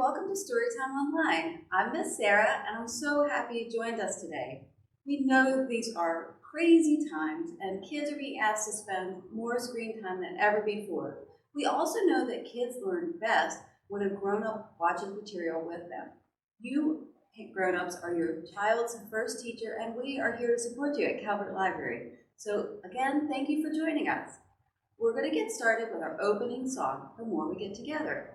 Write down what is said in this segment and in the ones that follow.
welcome to Storytime Online. I'm Miss Sarah, and I'm so happy you joined us today. We know these are crazy times, and kids are being asked to spend more screen time than ever before. We also know that kids learn best when a grown-up watches material with them. You grown-ups are your child's first teacher, and we are here to support you at Calvert Library. So again, thank you for joining us. We're going to get started with our opening song, The More We Get Together.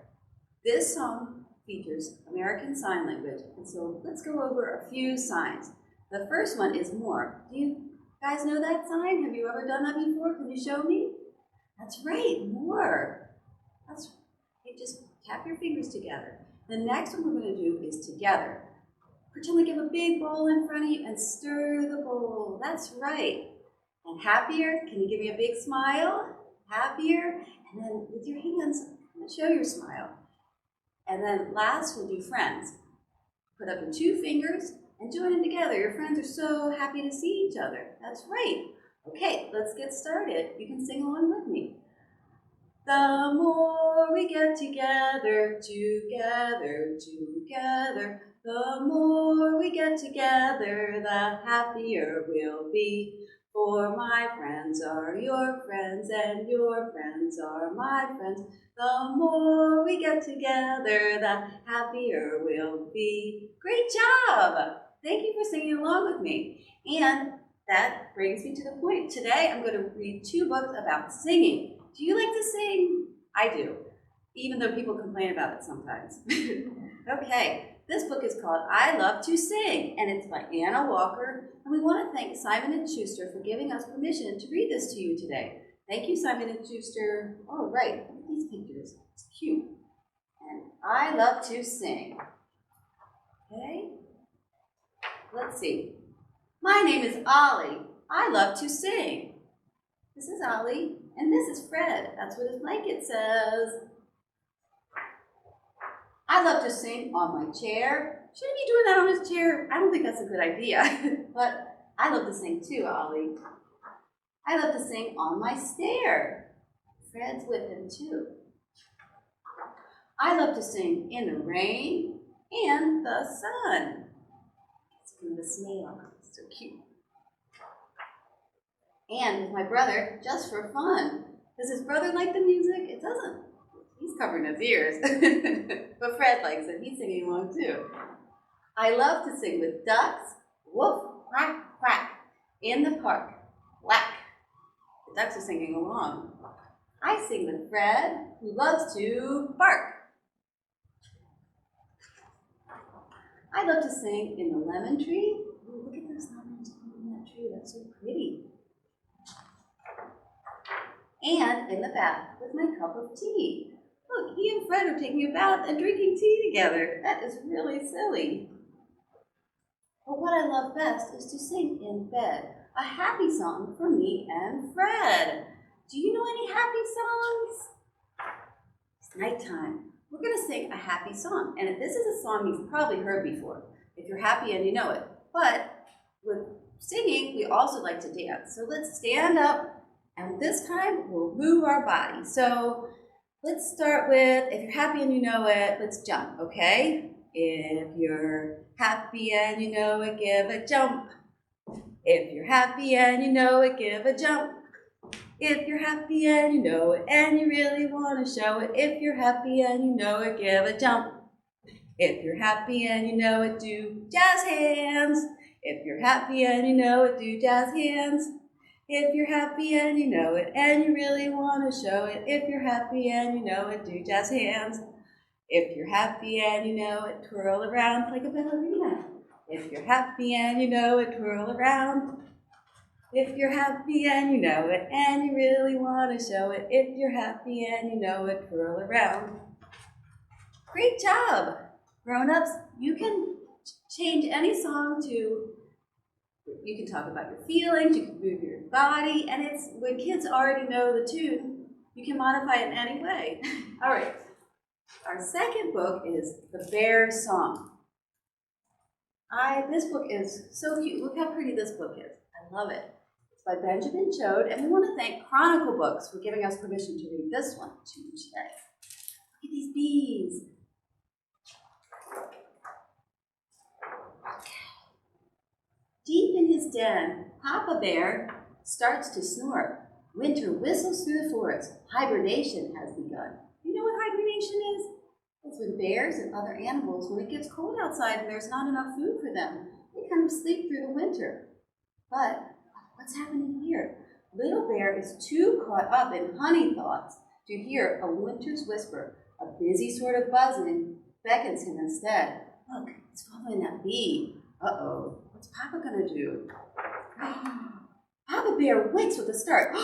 This song features American Sign Language, and so let's go over a few signs. The first one is more. Do you guys know that sign? Have you ever done that before? Can you show me? That's right, more. That's right. Just tap your fingers together. The next one we're going to do is together. Pretend like you have a big bowl in front of you and stir the bowl. That's right. And happier, can you give me a big smile? Happier, and then with your hands, show your smile. And then last, we'll do friends. Put up your two fingers and join them together. Your friends are so happy to see each other. That's right. Okay, let's get started. You can sing along with me. The more we get together, together, together, the more we get together, the happier we'll be. For my friends are your friends, and your friends are my friends. The more we get together, the happier we'll be. Great job! Thank you for singing along with me. And that brings me to the point. Today I'm going to read two books about singing. Do you like to sing? I do, even though people complain about it sometimes. Okay. This book is called I Love to Sing, and it's by Anna Walker, and we want to thank Simon & Schuster for giving us permission to read this to you today. Thank you, Simon & Schuster. All right, look at these pictures. It's cute. And I love to sing. Okay, let's see. My name is Ollie. I love to sing. This is Ollie, and this is Fred. That's what his blanket says. I love to sing on my chair. Shouldn't he be doing that on his chair? I don't think that's a good idea. But I love to sing too, Ollie. I love to sing on my stair. Fred's with him too. I love to sing in the rain and the sun. It's kind of a snail. It's so cute. And with my brother, just for fun. Does his brother like the music? It doesn't. He's covering his ears. But Fred likes it. He's singing along too. I love to sing with ducks. Woof, quack, quack. In the park. Quack. The ducks are singing along. I sing with Fred, who loves to bark. I love to sing in the lemon tree. Ooh, look at those lemons in that tree. That's so pretty. And in the bath with my cup of tea. Look, he and Fred are taking a bath and drinking tea together. That is really silly. But what I love best is to sing in bed. A happy song for me and Fred. Do you know any happy songs? It's nighttime. We're going to sing a happy song. And this is a song you've probably heard before, if you're happy and you know it. But with singing, we also like to dance. So let's stand up, and this time we'll move our body. So let's start with, if you're happy and you know it, let's jump, okay? If you're happy and you know it, give a jump. If you're happy and you know it, give a jump. If you're happy and you know it, and you really want to show it, if you're happy and you know it, give a jump. If you're happy and you know it, do jazz hands. If you're happy and you know it, do jazz hands. If you're happy and you know it, and you really want to show it, if you're happy and you know it, do jazz hands. If you're happy and you know it, twirl around like a ballerina. If you're happy and you know it, twirl around. If you're happy and you know it, and you really want to show it, if you're happy and you know it, twirl around. Great job! Grown-ups, you can change any song to, you can talk about your feelings, you can move your body, and it's, when kids already know the tune, you can modify it in any way. All right, our second book is The Bear's Song. This book is so cute. Look how pretty this book is. I love it. It's by Benjamin Chaud, and we want to thank Chronicle Books for giving us permission to read this one to you today. Look at these bees. his den, Papa Bear starts to snore. Winter whistles through the forest. Hibernation has begun. You know what hibernation is? It's when bears and other animals, when it gets cold outside and there's not enough food for them, they kind of sleep through the winter. But what's happening here? Little Bear is too caught up in honey thoughts to hear a winter's whisper. A busy sort of buzzing beckons him instead. Look, it's following that bee. Uh-oh, what's Papa gonna do? Papa Bear wakes with a start.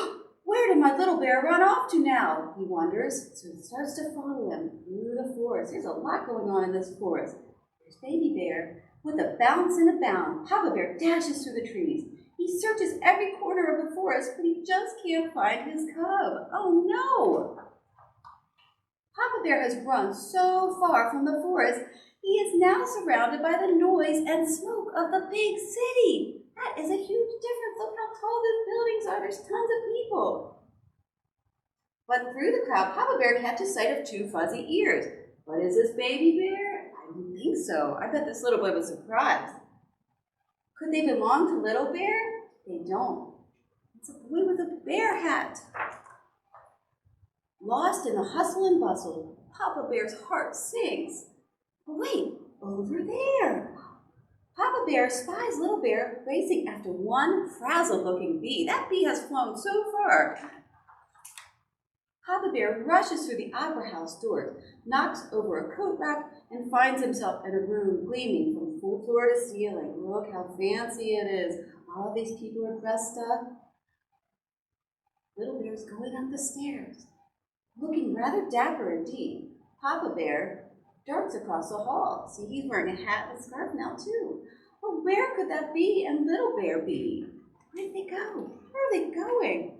Where did my little bear run off to now? He wonders. So he starts to follow him through the forest. There's a lot going on in this forest. There's Baby Bear. With a bounce and a bound, Papa Bear dashes through the trees. He searches every corner of the forest, but he just can't find his cub. Oh no! Papa Bear has run so far from the forest, he is now surrounded by the noise and smoke of the big city. That is a huge difference. Look how tall these buildings are. There's tons of people. But through the crowd, Papa Bear catches sight of two fuzzy ears. What is this, Baby Bear? I don't think so. I bet this little boy was surprised. Could they belong to Little Bear? They don't. It's a boy with a bear hat. Lost in the hustle and bustle, Papa Bear's heart sinks. But wait, over there. Papa Bear spies Little Bear racing after one frazzled-looking bee. That bee has flown so far. Papa Bear rushes through the opera house doors, knocks over a coat rack, and finds himself in a room gleaming from floor to ceiling. Look how fancy it is. All these people are dressed up. Little Bear's going up the stairs, looking rather dapper indeed. Papa Bear darts across the hall. See, he's wearing a hat and scarf now, too. Well, where could that be and Little Bear be? Where did they go? Where are they going?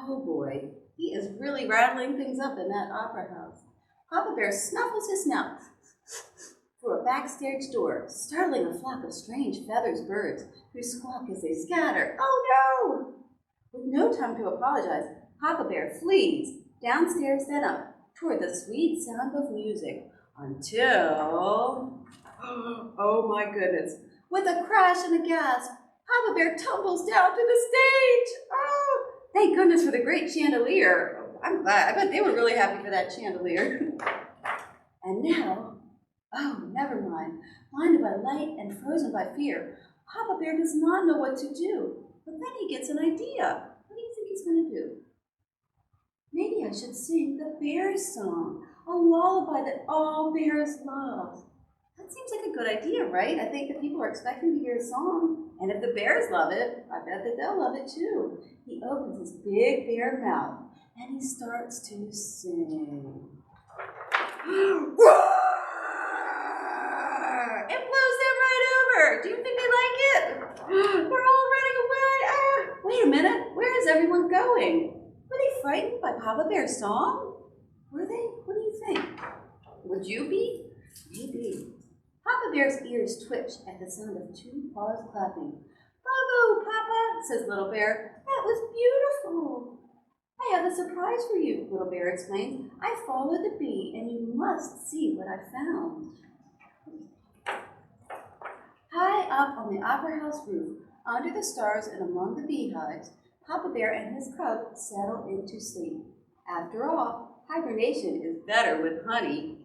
Oh, boy. He is really rattling things up in that opera house. Papa Bear snuffles his snout for a backstage door, startling a flock of strange feathered birds who squawk as they scatter. Oh, no! With no time to apologize, Papa Bear flees downstairs, then up toward the sweet sound of music until, oh my goodness, with a crash and a gasp, Papa Bear tumbles down to the stage. Oh, thank goodness for the great chandelier. I'm glad. I bet they were really happy for that chandelier. And now, oh, never mind. Blinded by light and frozen by fear, Papa Bear does not know what to do. But then he gets an idea. What do you think he's going to do? Maybe I should sing the bear's song, a lullaby that all bears love. That seems like a good idea, right? I think the people are expecting to hear a song, and if the bears love it, I bet that they'll love it too. He opens his big bear mouth, and he starts to sing. It blows them right over. Do you think they like it? They're all running away. Wait a minute. Where is everyone going? Were they frightened by Papa Bear's song? Were they? What do you think? Would you be? Maybe. Papa Bear's ears twitch at the sound of two paws clapping. Bravo, Papa, says Little Bear. That was beautiful. I have a surprise for you, Little Bear explains. I followed the bee, and you must see what I found. High up on the opera house roof, under the stars and among the beehives, Papa Bear and his cub settle into sleep. After all, hibernation is better with honey,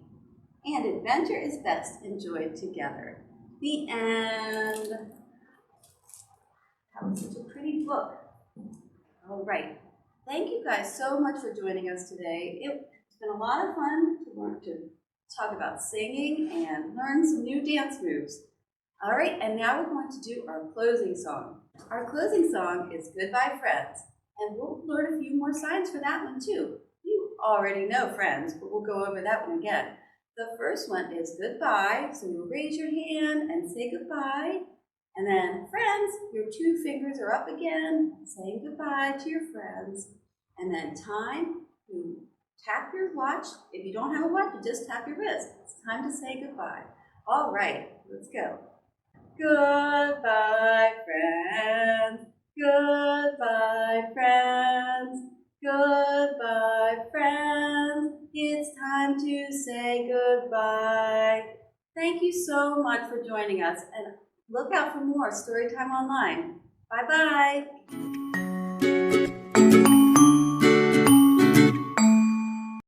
and adventure is best enjoyed together. The end. That was such a pretty book. All right. Thank you guys so much for joining us today. It's been a lot of fun to talk about singing and learn some new dance moves. All right, and now we're going to do our closing song. Our closing song is Goodbye Friends, and we'll learn a few more signs for that one too. You already know Friends, but we'll go over that one again. The first one is goodbye, so you'll raise your hand and say goodbye. And then friends, your two fingers are up again, saying goodbye to your friends. And then time, you tap your watch. If you don't have a watch, you just tap your wrist. It's time to say goodbye. All right, let's go. Goodbye, friends. Goodbye, friends. Goodbye, friends. It's time to say goodbye. Thank you so much for joining us. And Look out for more Storytime Online. Bye-bye.